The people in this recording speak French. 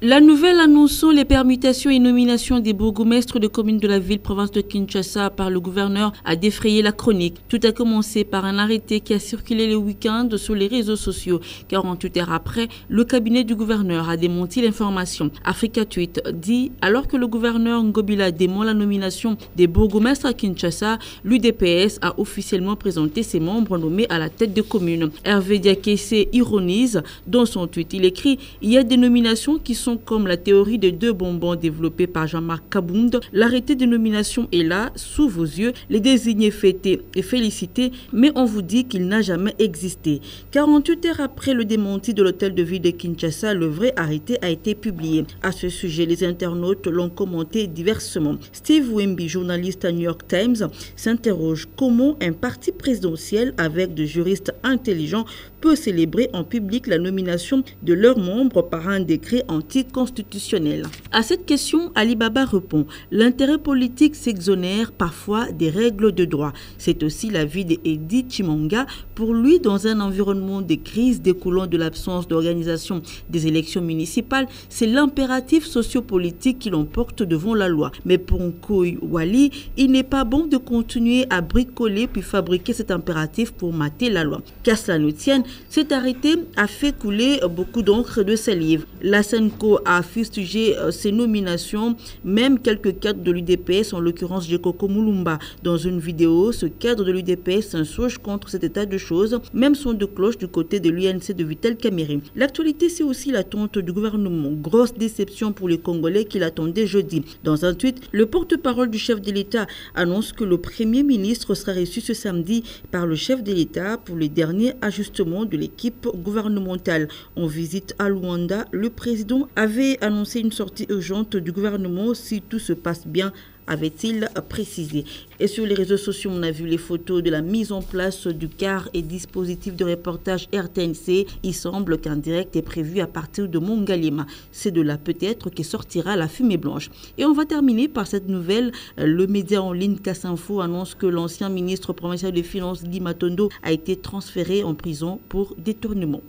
La nouvelle annonçant les permutations et nominations des bourgmestres de communes de la ville-province de Kinshasa par le gouverneur a défrayé la chronique. Tout a commencé par un arrêté qui a circulé le week-end sur les réseaux sociaux. 48 heures après, le cabinet du gouverneur a démenti l'information. Africa Tweet dit « Alors que le gouverneur Ngobila dément la nomination des bourgmestres à Kinshasa, l'UDPS a officiellement présenté ses membres nommés à la tête de communes. » Hervé Diakese ironise dans son tweet. Il écrit « Il y a des nominations qui sont comme la théorie des deux bonbons développée par Jean-Marc Kabound. L'arrêté de nomination est là, sous vos yeux, les désignés fêtés et félicités, mais on vous dit qu'il n'a jamais existé. » 48 heures après le démenti de l'hôtel de ville de Kinshasa, le vrai arrêté a été publié. À ce sujet, les internautes l'ont commenté diversement. Steve Wemby, journaliste à New York Times, s'interroge comment un parti présidentiel avec de juristes intelligents peut célébrer en public la nomination de leurs membres par un décret anticonstitutionnel. À cette question, Ali Baba répond « L'intérêt politique s'exonère parfois des règles de droit. C'est aussi l'avis d'Eddie Chimonga. Pour lui, dans un environnement de crise découlant de l'absence d'organisation des élections municipales, c'est l'impératif sociopolitique qui l'emporte devant la loi. Mais pour Nkoy Wali, il n'est pas bon de continuer à bricoler puis fabriquer cet impératif pour mater la loi. Qu'à cela nous tienne, cet arrêté a fait couler beaucoup d'encre de salive. La Senco a fustigé ses nominations, même quelques cadres de l'UDPS, en l'occurrence Jekoko Mulumba. Dans une vidéo, ce cadre de l'UDPS s'insurge contre cet état de choses, même son de cloche du côté de l'UNC de Vital Kamerhe. L'actualité, c'est aussi l'attente du gouvernement. Grosse déception pour les Congolais qui l'attendaient jeudi. Dans un tweet, le porte-parole du chef de l'État annonce que le Premier ministre sera reçu ce samedi par le chef de l'État pour les derniers ajustements de l'équipe gouvernementale. En visite à Luanda, le président avait annoncé une sortie urgente du gouvernement si tout se passe bien, avait-il précisé. Et sur les réseaux sociaux, on a vu les photos de la mise en place du car et dispositif de reportage RTNC. Il semble qu'un direct est prévu à partir de Mongalema. C'est de là peut-être que sortira la fumée blanche. Et on va terminer par cette nouvelle. Le média en ligne Kassinfo annonce que l'ancien ministre provincial des Finances, Guy Matondo, a été transféré en prison pour détournement.